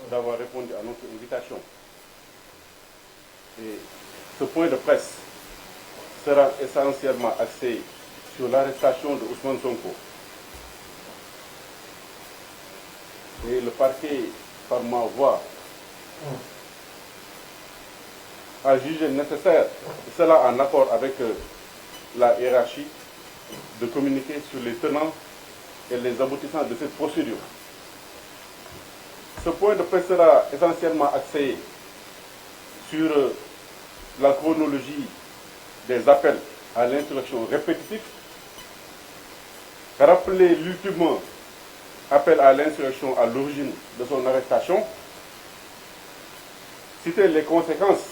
d'avoir répondu à notre invitation. Et ce point de presse sera essentiellement axé sur l'arrestation de Ousmane Sonko. Et le parquet, par ma voix, a jugé nécessaire, cela en accord avec la hiérarchie, de communiquer sur les tenants et les aboutissants de cette procédure. Ce point de presse sera essentiellement axé sur la chronologie des appels à l'insurrection répétitifs, rappeler l'ultime appel à l'insurrection à l'origine de son arrestation, citer les conséquences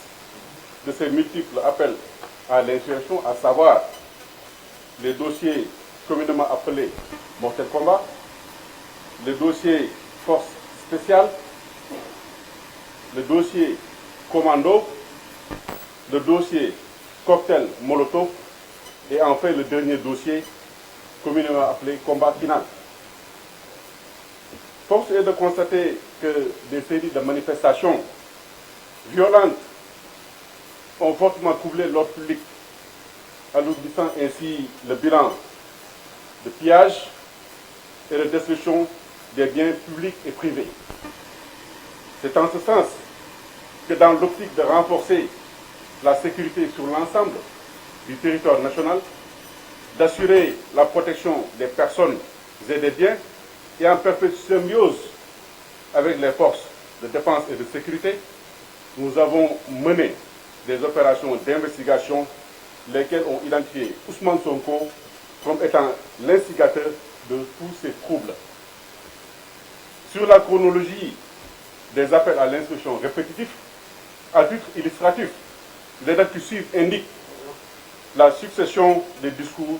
de ces multiples appels à l'insurrection, à savoir les dossiers communément appelés mortel combat, les dossiers forces spéciales, le dossier commando, le dossier cocktail molotov et enfin le dernier dossier communément appelé combat final. Force est de constater que des séries de manifestations violentes ont fortement troublé l'ordre public, alourdissant ainsi le bilan de pillage et de destruction des biens publics et privés. C'est en ce sens que dans l'optique de renforcer la sécurité sur l'ensemble du territoire national, d'assurer la protection des personnes et des biens, et en perpétuelle symbiose avec les forces de défense et de sécurité, nous avons mené des opérations d'investigation, lesquelles ont identifié Ousmane Sonko comme étant l'instigateur de tous ces troubles. Sur la chronologie des appels à l'instruction répétitifs, à titre illustratif, les dates qui suivent indiquent la succession des discours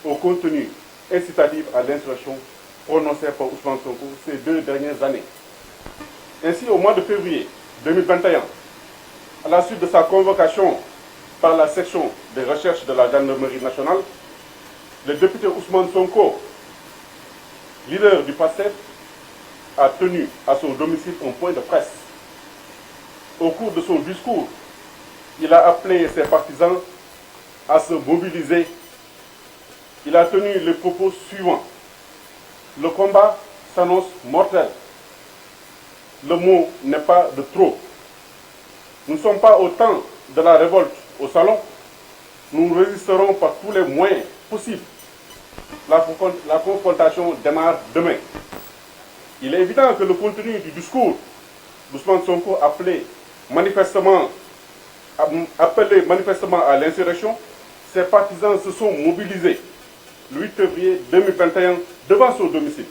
au contenu incitatif à l'insurrection prononcés par Ousmane Sonko ces 2 dernières années. Ainsi, au mois de février 2021, à la suite de sa convocation par la section des recherches de la gendarmerie nationale, le député Ousmane Sonko, leader du PASTEF, a tenu à son domicile un point de presse. Au cours de son discours, il a appelé ses partisans à se mobiliser. Il a tenu les propos suivants. Le combat s'annonce mortel. Le mot n'est pas de trop. Nous ne sommes pas au temps de la révolte au salon. Nous résisterons par tous les moyens possibles. La confrontation démarre demain. Il est évident que le contenu du discours d'Ousmane Sonko appelé manifestement à l'insurrection, ses partisans se sont mobilisés le 8 février 2021 devant son domicile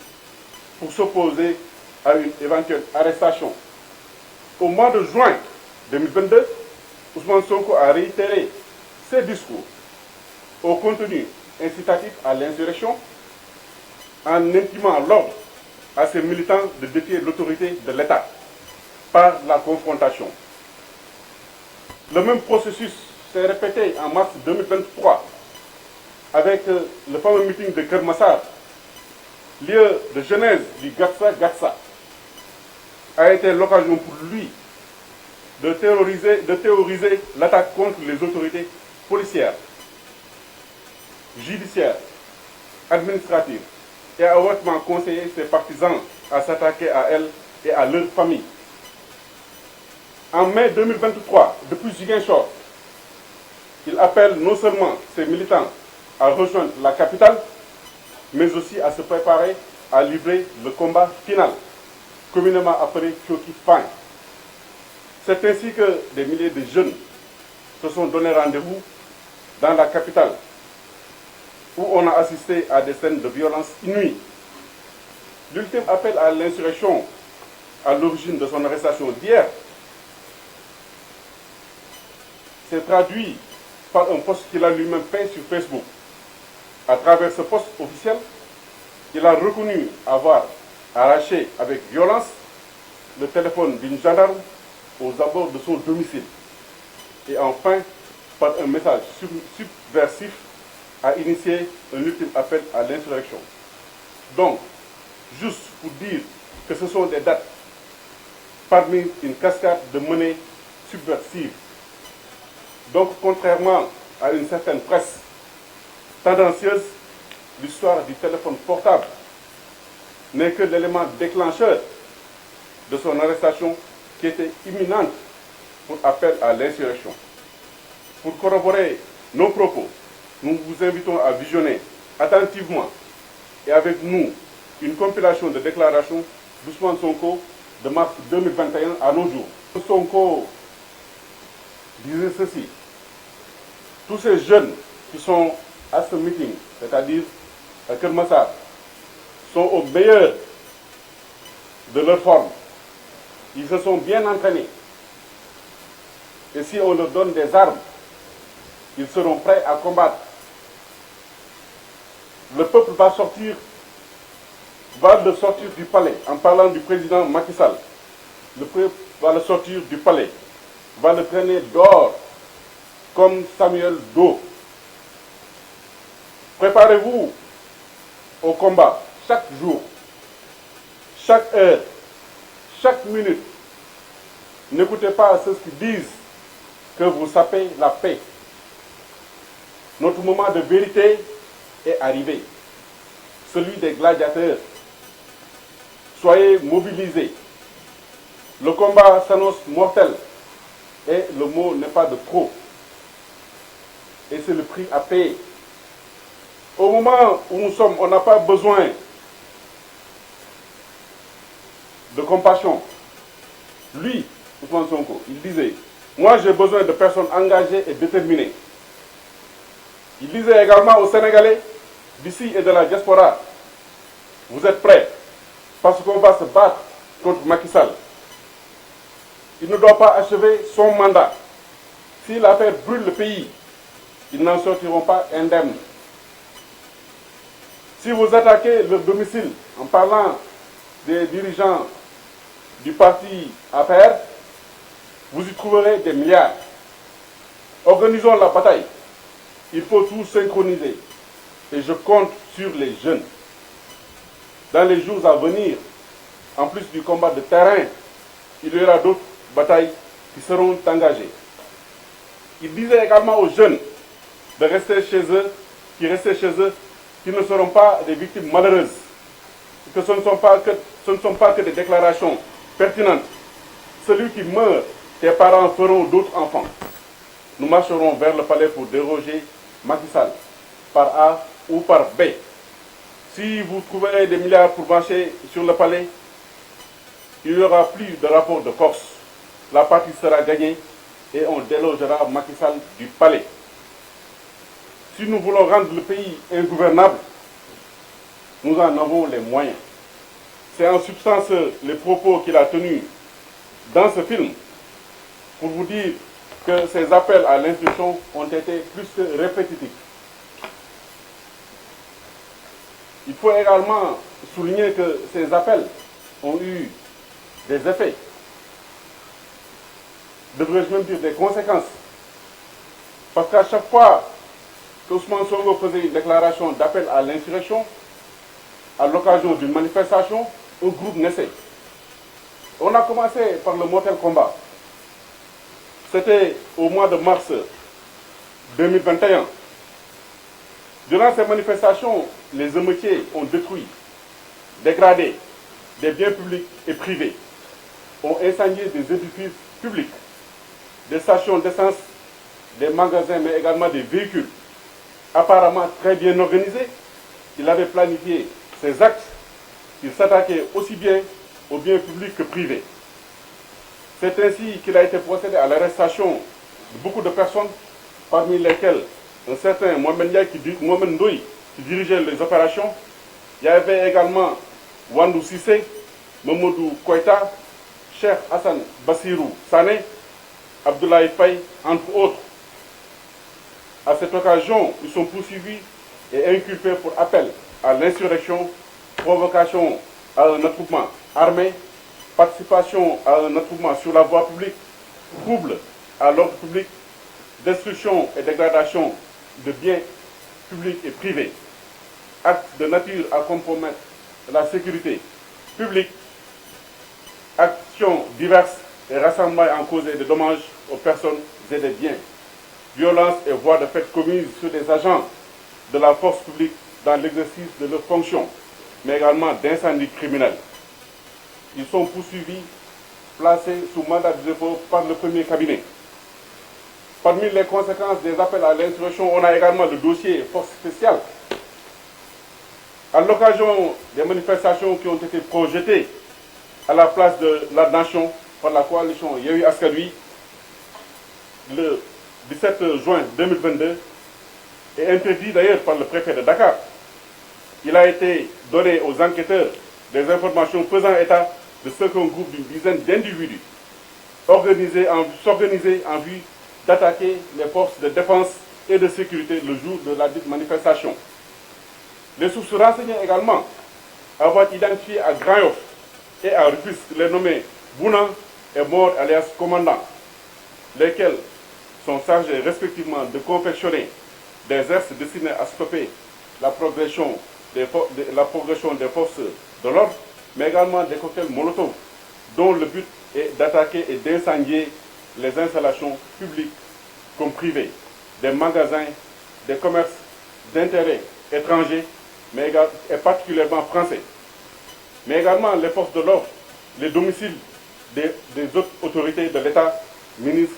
pour s'opposer à une éventuelle arrestation. Au mois de juin 2022, Ousmane Sonko a réitéré ses discours au contenu incitatif à l'insurrection en intimant l'ordre à ses militants de défier l'autorité de l'État par la confrontation. Le même processus s'est répété en mars 2023 avec le fameux meeting de Kermassar, lieu de genèse du Gatsa a été l'occasion pour lui de théoriser l'attaque contre les autorités policières, judiciaires, administratives et a ouvertement conseillé ses partisans à s'attaquer à elles et à leurs familles. En mai 2023, depuis Ziguinchor, il appelle non seulement ses militants à rejoindre la capitale, mais aussi à se préparer à livrer le combat final, communément appelé Kyoki Fine. C'est ainsi que des milliers de jeunes se sont donné rendez-vous dans la capitale, où on a assisté à des scènes de violence inouïes. L'ultime appel à l'insurrection à l'origine de son arrestation d'hier s'est traduit par un post qu'il a lui-même fait sur Facebook. À travers ce post officiel, il a reconnu avoir arraché avec violence le téléphone d'une gendarme aux abords de son domicile. Et enfin, par un message subversif, a initié un ultime appel à l'insurrection. Donc, juste pour dire que ce sont des dates parmi une cascade de menées subversives. Donc, contrairement à une certaine presse tendancieuse, l'histoire du téléphone portable n'est que l'élément déclencheur de son arrestation qui était imminente pour appel à l'insurrection. Pour corroborer nos propos, nous vous invitons à visionner attentivement et avec nous une compilation de déclarations d'Ousmane Sonko de mars 2021 à nos jours. Sonko disait ceci: tous ces jeunes qui sont à ce meeting, c'est-à-dire à Kermassar, sont au meilleur de leur forme. Ils se sont bien entraînés. Et si on leur donne des armes, ils seront prêts à combattre. Le peuple va le sortir du palais en parlant du président Macky Sall. Le peuple va le sortir du palais, va le traîner dehors comme Samuel Doe. Préparez-vous au combat chaque jour, chaque heure, chaque minute. N'écoutez pas à ceux qui disent que vous sapez la paix. Notre moment de vérité est arrivé, celui des gladiateurs. Soyez mobilisés. Le combat s'annonce mortel et le mot n'est pas de trop. Et c'est le prix à payer. Au moment où nous sommes, on n'a pas besoin de compassion. Lui, Ousmane Sonko, il disait: moi j'ai besoin de personnes engagées et déterminées. Il disait également aux Sénégalais d'ici et de la diaspora: vous êtes prêts parce qu'on va se battre contre Macky Sall. Il ne doit pas achever son mandat. Si l'affaire brûle le pays, ils n'en sortiront pas indemnes. Si vous attaquez leur domicile en parlant des dirigeants du parti APR, vous y trouverez des milliards. Organisons la bataille. Il faut tout synchroniser. Et je compte sur les jeunes. Dans les jours à venir, en plus du combat de terrain, il y aura d'autres batailles qui seront engagées. Il disait également aux jeunes de rester chez eux, qui ne seront pas des victimes malheureuses, que ce ne sont pas que des déclarations pertinentes. Celui qui meurt, tes parents feront d'autres enfants. Nous marcherons vers le palais pour déroger Macky Sall, par A ou par B. Si vous trouverez des milliards pour marcher sur le palais, il n'y aura plus de rapport de force. La partie sera gagnée et on délogera Macky Sall du palais. Si nous voulons rendre le pays ingouvernable, nous en avons les moyens. C'est en substance les propos qu'il a tenus dans ce film pour vous dire que ces appels à l'instruction ont été plus que répétitifs. Il faut également souligner que ces appels ont eu des effets, devrais-je même dire des conséquences. Parce qu'à chaque fois qu'Ousmane Sonko faisait une déclaration d'appel à l'insurrection, à l'occasion d'une manifestation, un groupe naissait. On a commencé par le mortel combat. C'était au mois de mars 2021. Durant ces manifestations, les émeutiers ont détruit, dégradé des biens publics et privés, ont incendié des édifices publics, des stations d'essence, des magasins, mais également des véhicules. Apparemment très bien organisés, il avait planifié ses actes, il s'attaquait aussi bien aux biens publics que privés. C'est ainsi qu'il a été procédé à l'arrestation de beaucoup de personnes, parmi lesquelles un certain Mohamed Ndoye qui dirigeait les opérations. Il y avait également Wandou Sissé, Mamadou Koïta, Cheikh Hassan Bassirou Sané, Abdoulaye Faye, entre autres. À cette occasion, ils sont poursuivis et inculpés pour appel à l'insurrection, provocation à un attroupement armé, participation à un attroupement sur la voie publique, trouble à l'ordre public, destruction et dégradation de biens publics et privés, actes de nature à compromettre la sécurité publique, actes perquisitions diverses et rassemblements en cause de dommages aux personnes et des biens, violences et voies de fait commises sur des agents de la force publique dans l'exercice de leurs fonctions, mais également d'incendies criminels. Ils sont poursuivis, placés sous mandat de dépôt par le premier cabinet. Parmi les conséquences des appels à l'insurrection, on a également le dossier force spéciale. À l'occasion des manifestations qui ont été projetées à la place de la nation par la coalition Yewwi Askan Wi le 17 juin 2022 et interdit d'ailleurs par le préfet de Dakar, il a été donné aux enquêteurs des informations faisant état de ce qu'un groupe d'une dizaine d'individus s'organisaient en vue d'attaquer les forces de défense et de sécurité le jour de la dite manifestation. Les sources renseignaient également avoir identifié à Grand Yoff et à Rufisque les nommés Bouna et Mor alias Commandant, lesquels sont chargés respectivement de confectionner des gestes destinés à stopper la progression des forces de l'ordre, mais également des cocktails Molotov, dont le but est d'attaquer et d'incendier les installations publiques comme privées, des magasins, des commerces d'intérêt étrangers, et particulièrement français, mais également les forces de l'ordre, les domiciles des autres autorités de l'État, ministres,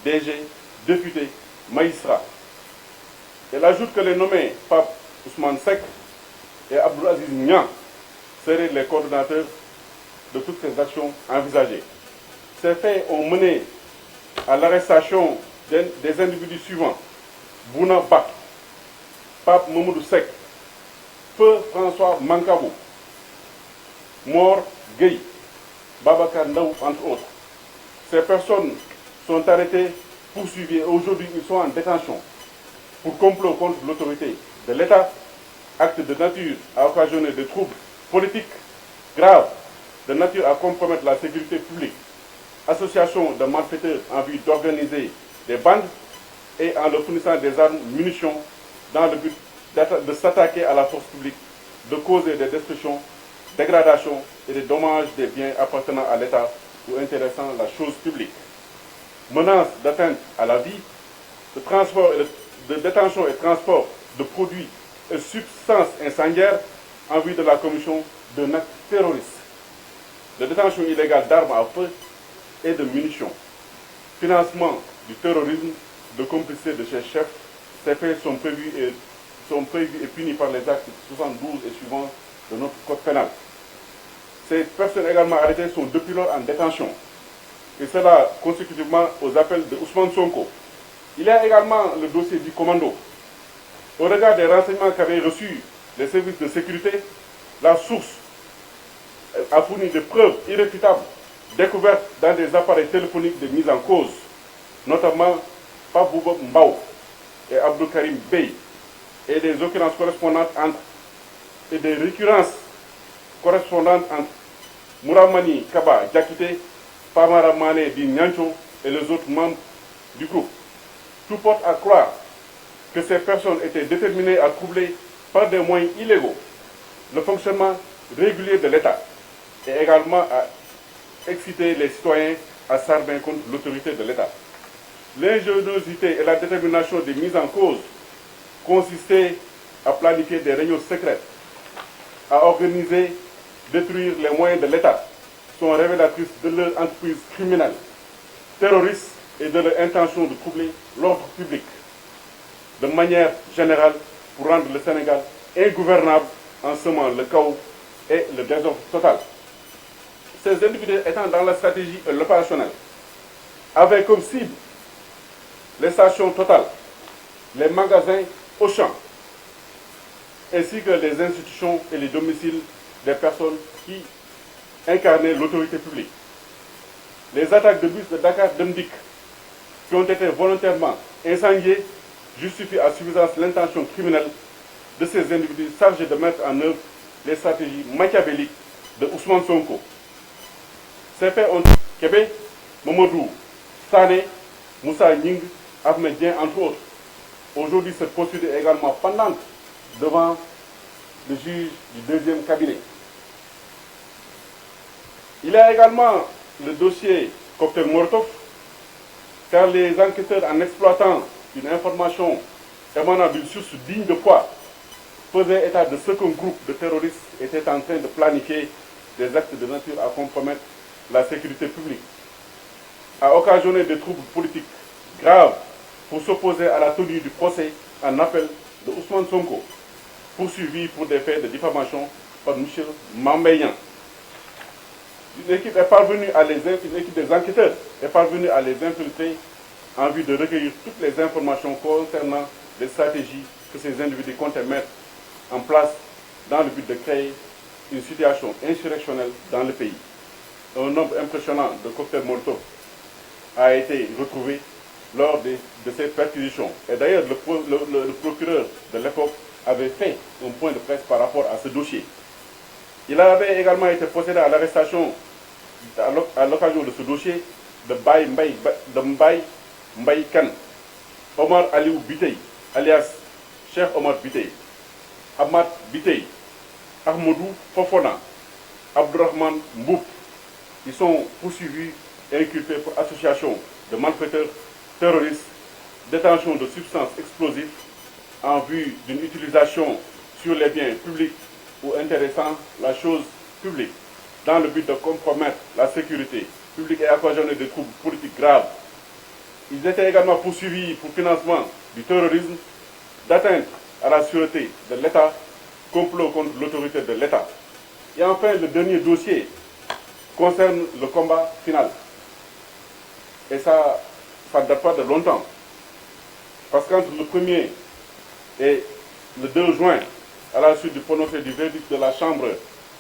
DG, députés, magistrats. Elle ajoute que les nommés Pape Ousmane Seck et Abdoulaziz Niang seraient les coordonnateurs de toutes ces actions envisagées. Ces faits ont mené à l'arrestation des individus suivants: Bouna Ba, Pape Mamadou Seck, Feu François Mankabo, Mor Gueye, Babacar Ndaw, entre autres. Ces personnes sont arrêtées, poursuivies et aujourd'hui ils sont en détention pour complot contre l'autorité de l'État, acte de nature à occasionner des troubles politiques graves, de nature à compromettre la sécurité publique, association de malfaiteurs en vue d'organiser des bandes et en leur fournissant des armes, munitions, dans le but de s'attaquer à la force publique, de causer des destructions, dégradations et des dommages des biens appartenant à l'État ou intéressant la chose publique. Menaces d'atteinte à la vie, de détention et transport de produits et substances incendiaires en vue de la commission d'un acte terroriste, de détention illégale d'armes à feu et de munitions, financement du terrorisme, de complicité de ses chefs. Ces faits sont prévus et punis par les actes 72 et suivants de notre code pénal. Ces personnes également arrêtées sont depuis lors en détention, et cela consécutivement aux appels de Ousmane Sonko. Il y a également le dossier du commando. Au regard des renseignements qu'avaient reçus les services de sécurité, la source a fourni des preuves irréfutables découvertes dans des appareils téléphoniques de mise en cause, notamment Pabouba Mbao et Abdou Karim Bey, et des occurrences correspondantes et des récurrences correspondantes entre Mouramani Kaba Diakité, Famara Mané Di Nyancho et les autres membres du groupe. Tout porte à croire que ces personnes étaient déterminées à troubler par des moyens illégaux le fonctionnement régulier de l'État et également à exciter les citoyens à s'armer contre l'autorité de l'État. L'ingéniosité et la détermination des mises en cause consistaient à planifier des réunions secrètes, à organiser, détruire les moyens de l'État, sont révélatrices de leur entreprise criminelle, terroriste et de leur intention de troubler l'ordre public, de manière générale pour rendre le Sénégal ingouvernable en semant le chaos et le désordre total. Ces individus étant dans la stratégie et l'opérationnel, avaient comme cible les stations Total, les magasins Auchan, ainsi que les institutions et les domiciles des personnes qui incarnaient l'autorité publique. Les attaques de bus de Dakar Demdik, qui ont été volontairement incendiées, justifient à suffisance l'intention criminelle de ces individus chargés de mettre en œuvre les stratégies machiavéliques de Ousmane Sonko. Ces faits ont Kébé, Mamadou, Sané, Moussa Nying, Ahmedien, entre autres. Aujourd'hui, cette procédure est également pendante devant le juge du deuxième cabinet. Il y a également le dossier cocktail Molotov, car les enquêteurs, en exploitant une information émanant d'une source digne de foi, faisaient état de ce qu'un groupe de terroristes était en train de planifier des actes de nature à compromettre la sécurité publique, a occasionné des troubles politiques graves pour s'opposer à la tenue du procès en appel de Ousmane Sonko, poursuivi pour des faits de diffamation par M. Mambeyan. Une équipe des enquêteurs est parvenue à les infiltrer en vue de recueillir toutes les informations concernant les stratégies que ces individus comptaient mettre en place dans le but de créer une situation insurrectionnelle dans le pays. Un nombre impressionnant de cocktails Molotov a été retrouvé lors de ces perquisitions. Et d'ailleurs, le procureur de l'époque avait fait un point de presse par rapport à ce dossier. Il avait également été procédé à l'arrestation, à l'occasion de ce dossier, de Mbaye Kane, Omar Aliou Bitey, alias Cheikh Omar Bitey, Ahmad Bitey, Ahmadou Fofona, Abdourahman Mbouk. Ils sont poursuivis et inculpés pour association de malfaiteurs terroristes, détention de substances explosives en vue d'une utilisation sur les biens publics ou intéressant la chose publique, dans le but de compromettre la sécurité publique et occasionner des troubles politiques graves. Ils étaient également poursuivis pour financement du terrorisme, d'atteinte à la sûreté de l'État, complot contre l'autorité de l'État. Et enfin, le dernier dossier concerne le combat final. Et ça ne date pas de longtemps. Parce qu'entre le 1er et le 2 juin, à la suite du prononcé du verdict de la Chambre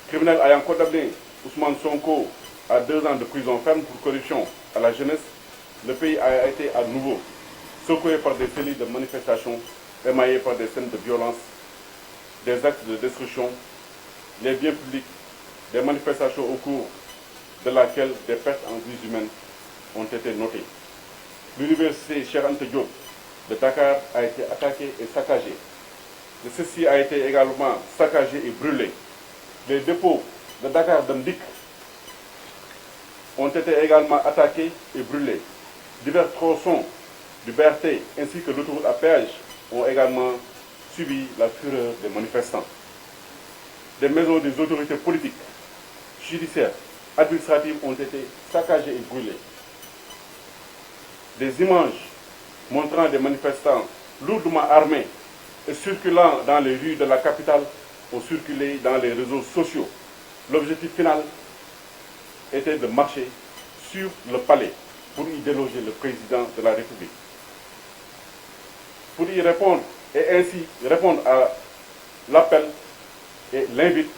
criminelle ayant condamné Ousmane Sonko à 2 ans de prison ferme pour corruption à la jeunesse, le pays a été à nouveau secoué par des séries de manifestations émaillées par des scènes de violence, des actes de destruction, les biens publics, des manifestations au cours de laquelle des pertes en vies humaines ont été notées. L'université Cheikh Anta Diop de Dakar a été attaquée et saccagée. Ceci a été également saccagé et brûlé. Les dépôts de Dakar d'Andik ont été également attaqués et brûlés. Divers tronçons du BRT ainsi que l'autoroute à péage ont également subi la fureur des manifestants. Des maisons des autorités politiques, judiciaires, administratives ont été saccagées et brûlées. Des images montrant des manifestants lourdement armés et circulant dans les rues de la capitale ont circulé dans les réseaux sociaux. L'objectif final était de marcher sur le palais pour y déloger le président de la République. Pour y répondre et ainsi répondre à l'appel et l'invite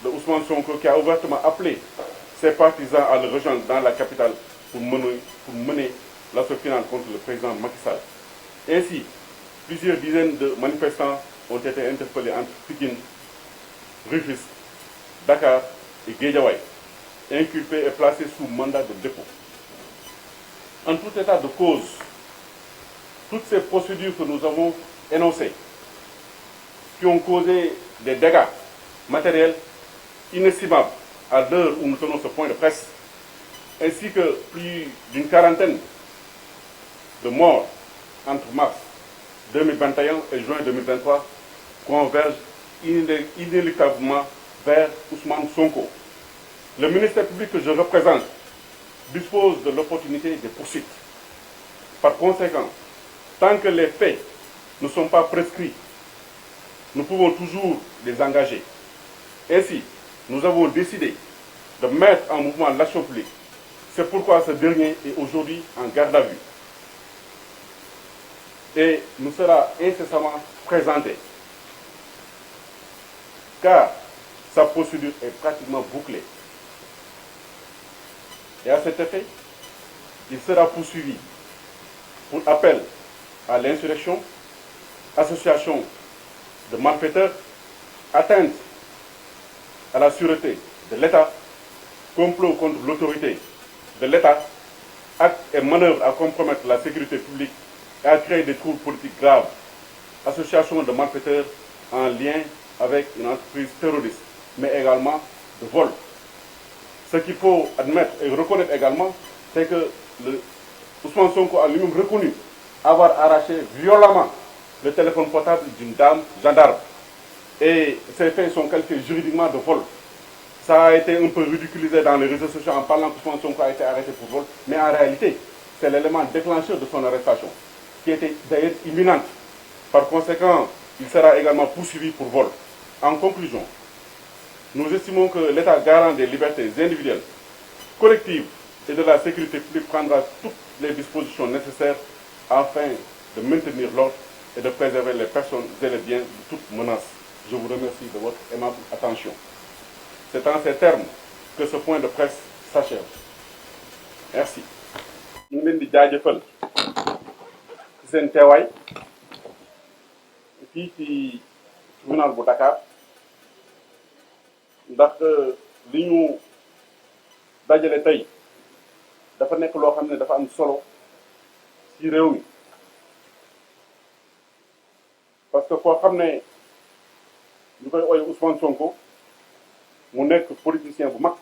de Ousmane Sonko qui a ouvertement appelé ses partisans à le rejoindre dans la capitale pour mener l'assaut final contre le président Macky Sall. Ainsi, plusieurs dizaines de manifestants ont été interpellés entre Pikine, Rufisque, Dakar et Guédiawaye, inculpés et placés sous mandat de dépôt. En tout état de cause, toutes ces procédures que nous avons énoncées, qui ont causé des dégâts matériels inestimables à l'heure où nous tenons ce point de presse, ainsi que plus d'une quarantaine de morts entre mars 2021 et juin 2023, convergent inéluctablement vers Ousmane Sonko. Le ministère public que je représente dispose de l'opportunité des poursuites. Par conséquent, tant que les faits ne sont pas prescrits, nous pouvons toujours les engager. Ainsi, nous avons décidé de mettre en mouvement l'action publique. C'est pourquoi ce dernier est aujourd'hui en garde à vue. Et nous sera incessamment présenté. Car sa procédure est pratiquement bouclée. Et à cet effet, il sera poursuivi pour appel à l'insurrection, association de malfaiteurs, atteinte à la sûreté de l'État, complot contre l'autorité de l'État, acte et manœuvre à compromettre la sécurité publique et à créer des troubles politiques graves, association de malfaiteurs en lien avec une entreprise terroriste, mais également de vol. Ce qu'il faut admettre et reconnaître également, c'est que Ousmane Sonko a lui-même reconnu avoir arraché violemment le téléphone portable d'une dame gendarme. Et ces faits sont qualifiés juridiquement de vol. Ça a été un peu ridiculisé dans les réseaux sociaux en parlant que Ousmane Sonko a été arrêté pour vol. Mais en réalité, c'est l'élément déclencheur de son arrestation, qui était d'ailleurs imminente. Par conséquent, il sera également poursuivi pour vol. En conclusion, nous estimons que l'État garant des libertés individuelles, collectives et de la sécurité publique prendra toutes les dispositions nécessaires afin de maintenir l'ordre et de préserver les personnes et les biens de toute menace. Je vous remercie de votre aimable attention. C'est en ces termes que ce point de presse s'achève. Merci. ñu ngi leen di jaajëfal ci seen teewaay fii ci tribunal bu Dakar ndax li ñu dajale tey dafa nekk loo xam ne dafa am solo ci réew mi parce que koo xam ne ñu koy ooy Ousmane Sonko mu nekk politicien bu mag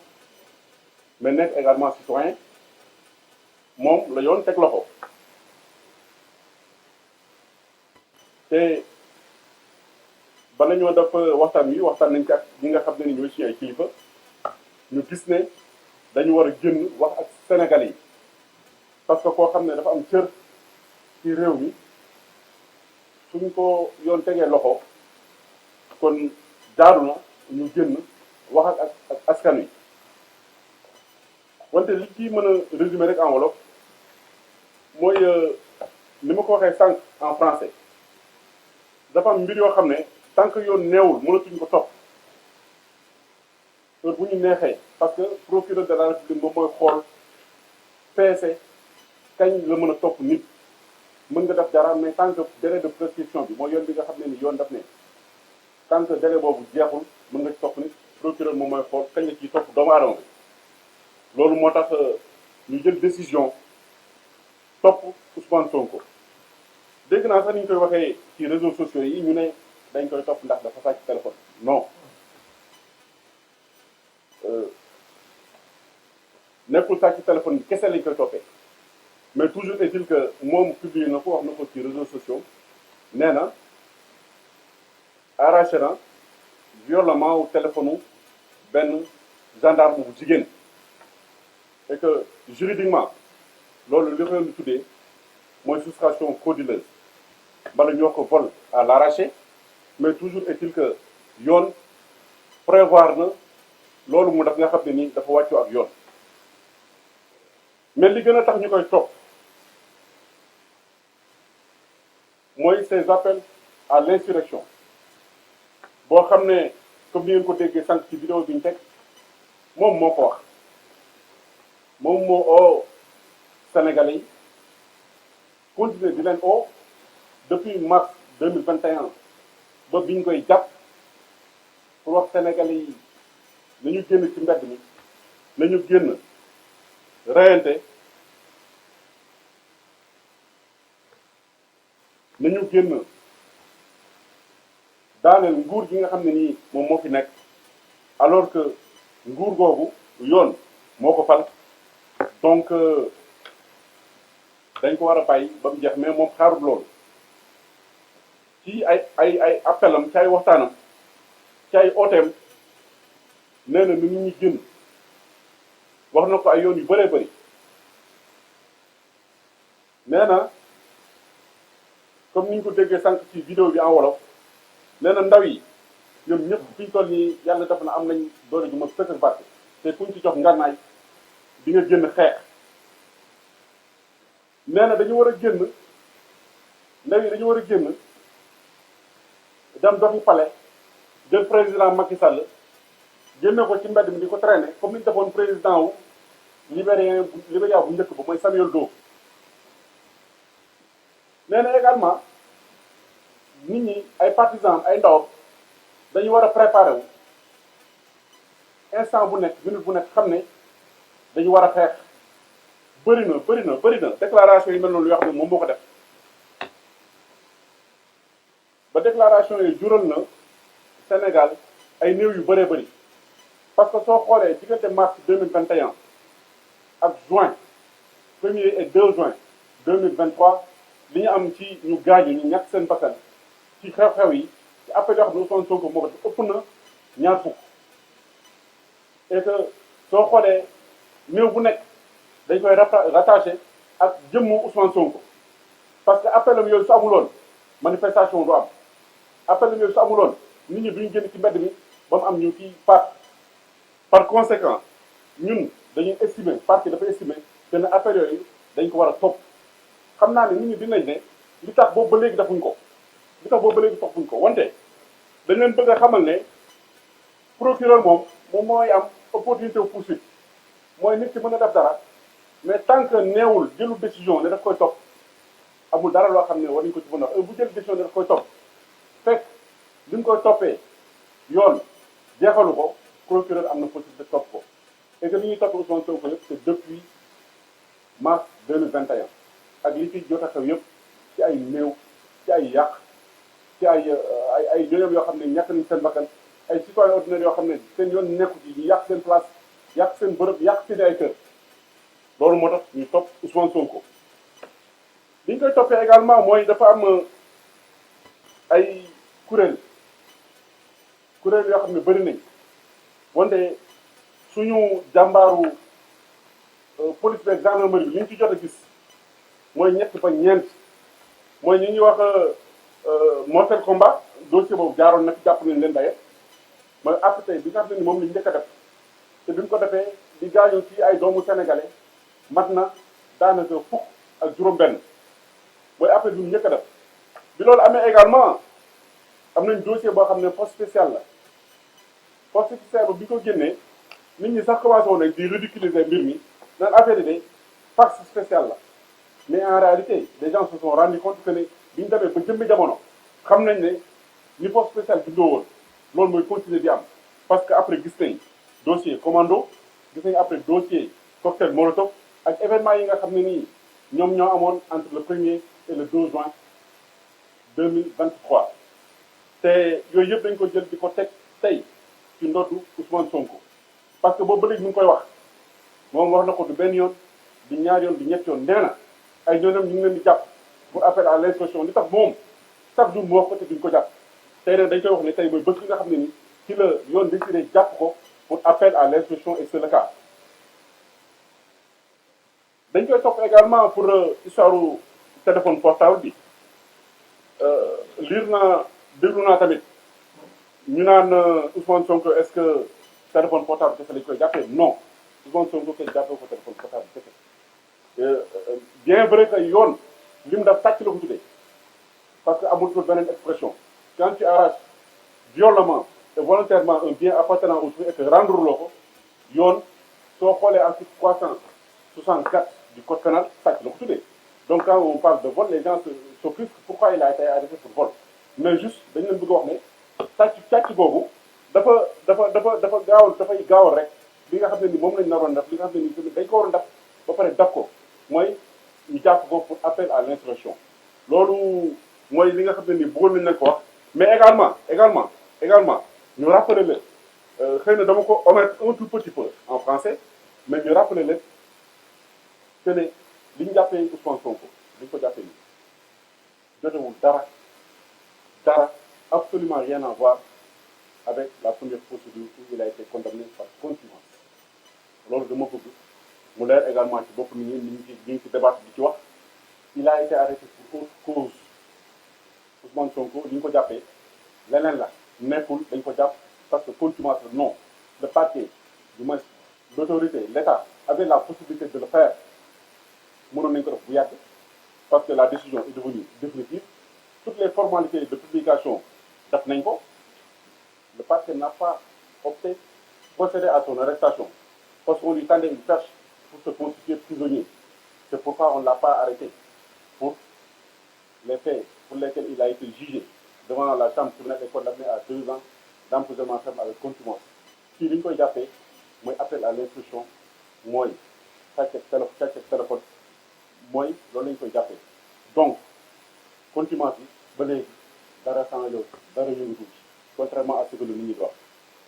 mais nekk également citoyen moom la yoon teg loxo te bala ñoo def waxtaan nañ ci ak ñi nga xam ne ni ñooy suñu ay kilifa ñu gis ne dañu war a génn wax ak Sénégalais yi parce que koo xam ne dafa am cër ci réew mi suñ ko yoon tegee loxo kon jaadu na ñu génn wax ak askan wi wante li ci mën a résumer rek en wolof mooy ni ma ko waxee sànq en français dafa am mbir yoo xam ne tant que yoon neewul mënatuñ ko topp heure bu ñu neexee parce que procureur de la République moom mooy xool peese kañ la mën a topp nit mën nga def dara mais tant que délai de prescription bi mooy yoon bi nga xam ne ni yoon daf ne tant que délai boobu jeexul mën nga ci topp nit procureur moom mooy xool kañ la ciy topp doomu aadama bi loolu moo tax ñu jël décision topp Ousmane Sonko dégg naa sax ni ñu koy waxee ci réseaux sociaux yi ñu ne dañ koy topp ndax dafa sàcc téléphone non nekkul sàcc téléphone bi kese lañ koy toppee mais toujours est-il que moom publié na ko wax na ko ci réseaux sociaux nee na arraché na violemment wu téléphone benn gendarme bu jigéen et que juridiquement loolu li ko yoon di tuddee mooy soustraction frauduleuse mbala ñoo ko vol à l'arraché mais toujours est-il que yoon prévoir na loolu mu daf nga xam ne nii dafa wàccoo ak yoon mais li gën a tax ñu koy topp mooy ces appels à l'insurrection boo xam ne comme ni ngeen ko déggee sànq ci vidéo bi ñu teg moom moo ko wax moom moo oo Sénégalais yi continuer di leen oo depuis mars 2021 ba bi ñu koy jàpp pour wax Sénégalais yi nañu génn ci mbedd mi nañu génn reyante nañu génn daaneel nguur gi nga xam ne nii moom moo fi nekk alors que nguur googu yoon moo ko fal donc dañ ko war a bàyyi ba mu jeex mais moom xaarul loolu ci ay appelam ci ay waxtaanam ci ay ooteem nee na ni nit ñi génn wax na ko ay yoon yu bëree bëri nee na comme ni ñu ko déggee sànq ci vidéo bi en wolof nee na ndaw yi ñoom ñëpp fi ñu toll nii yàlla def na am nañ doole ju ma sëkk barke te kuñ ci jox ngànnaay di nga génn xeex nee na dañu war a génn ndaw yi dañu war a génn dem doxi palais jël président Macky Sall génne ko ci mbedd mi di ko traîner comme ni ñu defoon président wu Libéria bu njëkk ba mooy Samuel Doe nee na également nit ñi ay partisans ay ndaw dañu war a préparer wu instant bu nekk minute bu nekk xam ne dañu war a xeex bëri na déclaration yi mel noonu yoo xam ne moom moo ko def ba déclaration yi jural na Sénégal ay néew yu bëree bëri parce que soo xoolee diggante mars 2021 ak juin 1er et 2 juin 2023 li ñu am ci ñu gaañu ñu ñàkk seen bakkan ci xew-xew yi ci appel yoo xam ne Ousmane Sonko moo ko def ëpp na ñaar fukk et que soo xoolee néew bu nekk dañ koy rattaché ak jëmmu Ousmane Sonko parce que appelam yooyu su amuloon manifestation du am appelam yooyu su amuloon nit ñi duñu génn ci mbedd mi ba mu am ñu kii faat par conséquent ñun dañuy estimer parti dafa estimer que ne appel yooyu dañ ko war a topp xam naa ne nit ñi dinañ ne li tax boobu ba léegi defuñ ko li tax boobu ba léegi toppuñ ko wante dañ leen bëgg a xamal ne procureur moom mooy am opportunité wu poursuite mooy nit ki mën a def dara mais tant que neewul jëlu décision ne daf koy topp amul dara loo xam ne war nañu ko ci mën a wax bu jël décision ne daf koy topp fekk li mu koy toppee yoon jeexalu ko procureur am na possibilité topp ko et que li ñuy topp Ousmane Sonko yëpp c'est depuis mars 2021 ak li fi jot a xew yëpp ci ay néew ci ay yàq ci ay ñoñom yoo xam ne ñàkk nañ seen bakkan ay citoyens ordinaires yoo xam ne seen yoon nekku ci ñu yàq seen place yàq seen bërëb yàq seen ay kër loolu moo tax ñu topp Ousmane Sonko li ñu koy toppee également mooy dafa am ay kuréel yoo xam ne bëri nañ wante suñu jàmbaaru police beeg gendarmerie bi li ñu ci jot a gis mooy ñett ba ñeent mooy ñi ñuy wax mortel combat dossier boobu jaaroon na fi jàpp nañ leen daye mooy àpp tey bi nga xam ne ni moom la ñu njëkk a def te bi mu ko defee di gaañu ci ay doomu sénégalais mat na daanaka fukk ak juróom-benn mooy après bi mu njëkk a def bi loolu amee également am nañ dossier boo xam ne force spéciale la force spéciale bi ko génnee nit ñi sax commencé woon nañ di ridiculiser mbir mi naan affaire yi de force spéciale la mais en réalité les gens se sont rendu compte que ne bi ñu demee ba jëmmi jamono xam nañ ne ni force spéciale bindoo woon loolu mooy continuer di am parce que après gis nañ dossier commando gis nañ après dossier cocktail molotov ak événement yi nga xam ne nii ñoom ñoo amoon entre le 1er et le 2 juin 2023 te yooyu yëpp dañ ko jël di ko teg tey ci ndoddu Ousmane Sonko parce que boobu ba léegi ñu ngi koy wax moom wax na ko du benn yoon du ñaar yoon du ñett yoon nee na ay ñoonam ñu ngi leen di jàpp pour appel à l'instruction li tax moom chaque jour mu wax ko te duñ ko jàpp tey nag dañ koy wax ne tey mooy bés bi nga xam ne ni ci la yoon décidé jàpp ko pour appel à l'instruction et c'est le cas dañ koy topp également pour histoire téléphone portable bi lire naa déglu naa tamit ñu naan Ousmane Sonko est-ce que téléphone portable kese lañ koy jàppee non Ousmane Sonko koy jàppee ko téléphone portable kese bien vrai que yoon li mu def sàcc la ko tuddee parce que amul pour beneen expression quand tu arraches violemment et volontairement un bien appartenant à autrui et que rendre loo ko yoon soo xoolee article 364 du code pénal sàcc la ko tuddee donc quand on parle de vol les gens s'occupent pourquoi il a été arrêté pour vol mais juste dañu leen bëgg a wax ne càcc boobu dafa gaawal dafay gaawal rek li nga xam ne ni moom lañ naroon def li nga xam ne ni tamit dañ ko waroon def ba pare daf ko mooy ñu jàpp ko pour appel à l'instruction loolu mooy li nga xam ne ni bëggoon nañ leen ko wax mais également ñu rappeler leen xëy na dama ko omettre un tout petit peu en français mais ñu rappeler leen que ne li ñu jàppee Ousmane Sonko li ñu ko jàppee nii jotewul dara absolument rien à voir avec la première procédure où il a été condamné par contumace loolu dama bëgg mu leer également ci bopp nit ñi ñu ngi ci débat bi ci wax il a été arrêté pour autre cause Ousmane Sonko li ñu ko jàppee leneen la nekkul dañ ko jàpp parce que contumace la non le parquet du moins l'autorité l'État avait la possibilité de le faire mënoon nañu ko def bu yàgg parce que la décision est devenue définitive toutes les formalités de publication def nañ ko le parquet n'a pas opté procéder à son arrestation parce qu'on lui tendait une perche pour se constituer prisonnier c'est pourquoi on ne l'a pas arrêté pour les faits pour lesquels il a été jugé devant la chambre criminelle et condamné à 2 ans d'emprisonnement ferme avec contumace fii li ñu koy jàppee mooy appel à l'instruction mooy sàcc téléphone mooy loolu la ñu koy jàppee donc contumace bi ba léegi dara changé dara yëngatu ci contrairement à ce que le nit ñi di wax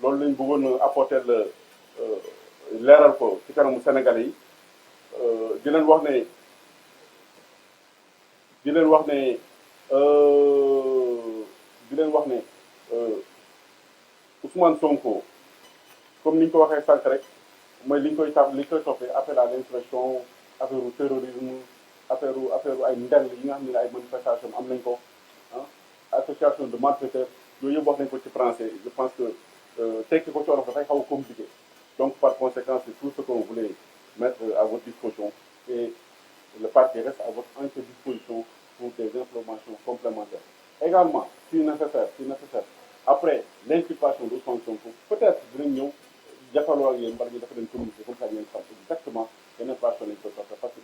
loolu lañ bëggoon apporter leeral ko ci kanamu Sénégalais yi di leen wax ne di leen wax ne di leen wax ne Ousmane Sonko comme ni ñu ko waxee sànq rek mooy li ñu koy toppee appel à l'insurrection affaire terrorisme affaire ay ndel yi nga xam ne ay manifestation am nañ ko ah association de malfaiteurs yooyu yëpp wax nañ ko ci français je pense que tekki ko ci wolof dafay xaw a compliqué donc par conséquent c'est tout ce qu'on voulait mettre à votre disposition et le parquet reste à votre entière disposition pour des informations complémentaires. Également, si nécessaire, après l'inculpation de Ousmane Sonko, peut-être dinañ ñëw jàkkaarloo ak yéen mbala ñu dafa leen communiquer comme ça ngeen xam exactement yenn information lañ koy toppee parce que